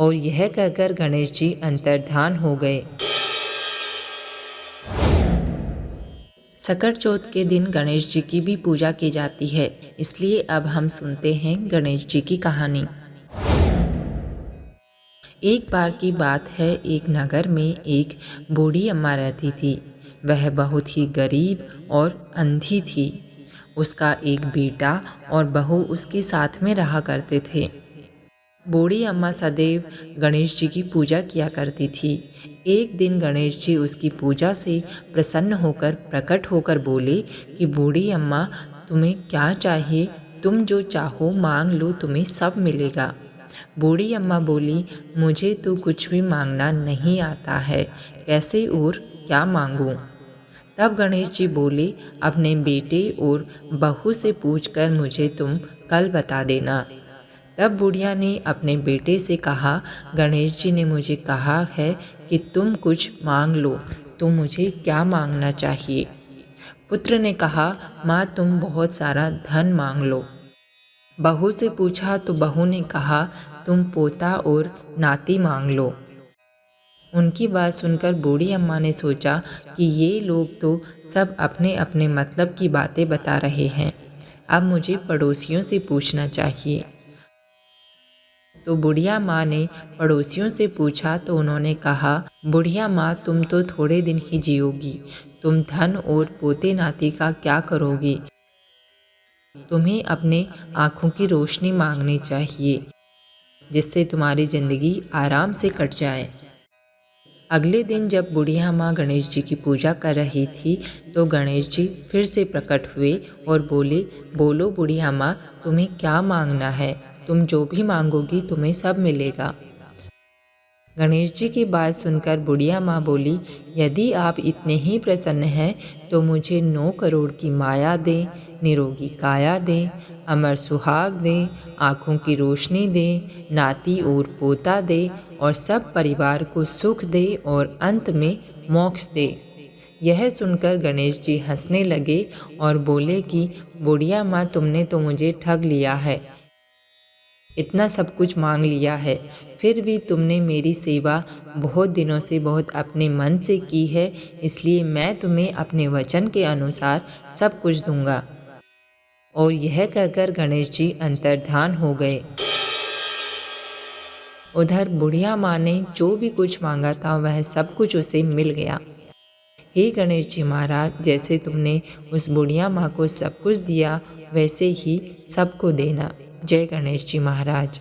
और यह कहकर गणेश जी अंतर्धान हो गए। सकट चौथ के दिन गणेश जी की भी पूजा की जाती है, इसलिए अब हम सुनते हैं गणेश जी की कहानी। एक बार की बात है, एक नगर में एक बूढ़ी अम्मा रहती थी। वह बहुत ही गरीब और अंधी थी। उसका एक बेटा और बहू उसके साथ में रहा करते थे। बूढ़ी अम्मा सदैव गणेश जी की पूजा किया करती थी। एक दिन गणेश जी उसकी पूजा से प्रसन्न होकर प्रकट होकर बोले कि बूढ़ी अम्मा, तुम्हें क्या चाहिए? तुम जो चाहो मांग लो, तुम्हें सब मिलेगा। बूढ़ी अम्मा बोली, मुझे तो कुछ भी मांगना नहीं आता है, कैसे और क्या मांगूं? तब गणेश जी बोले, अपने बेटे और बहू से पूछकर मुझे तुम कल बता देना। तब बुढ़िया ने अपने बेटे से कहा, गणेश जी ने मुझे कहा है कि तुम कुछ मांग लो, तो मुझे क्या मांगना चाहिए? पुत्र ने कहा, माँ तुम बहुत सारा धन मांग लो। बहू से पूछा तो बहू ने कहा, तुम पोता और नाती मांग लो। उनकी बात सुनकर बूढ़ी अम्मा ने सोचा कि ये लोग तो सब अपने अपने मतलब की बातें बता रहे हैं, अब मुझे पड़ोसियों से पूछना चाहिए। तो बुढ़िया माँ ने पड़ोसियों से पूछा तो उन्होंने कहा, बुढ़िया माँ तुम तो थोड़े दिन ही जियोगी, तुम धन और पोते नाती का क्या करोगी? तुम्हें अपने आँखों की रोशनी मांगनी चाहिए, जिससे तुम्हारी जिंदगी आराम से कट जाए। अगले दिन जब बुढ़िया माँ गणेश जी की पूजा कर रही थी तो गणेश जी फिर से प्रकट हुए और बोले, बोलो बुढ़िया माँ, तुम्हें क्या मांगना है? तुम जो भी मांगोगी तुम्हें सब मिलेगा। गणेश जी की बात सुनकर बुढ़िया माँ बोली, यदि आप इतने ही प्रसन्न हैं तो मुझे 9 करोड़ की माया दें, निरोगी काया दें, अमर सुहाग दें, आँखों की रोशनी दें, नाती और पोता दें और सब परिवार को सुख दे और अंत में मोक्ष दे। यह सुनकर गणेश जी हंसने लगे और बोले कि बुढ़िया माँ, तुमने तो मुझे ठग लिया है। इतना सब कुछ मांग लिया है, फिर भी तुमने मेरी सेवा बहुत दिनों से बहुत अपने मन से की है, इसलिए मैं तुम्हें अपने वचन के अनुसार सब कुछ दूंगा। और यह कहकर गणेश जी अंतर्धान हो गए। उधर बुढ़िया माँ ने जो भी कुछ मांगा था वह सब कुछ उसे मिल गया। हे गणेश जी महाराज, जैसे तुमने उस बुढ़िया माँ को सब कुछ दिया वैसे ही सबको देना। जय गणेश जी महाराज।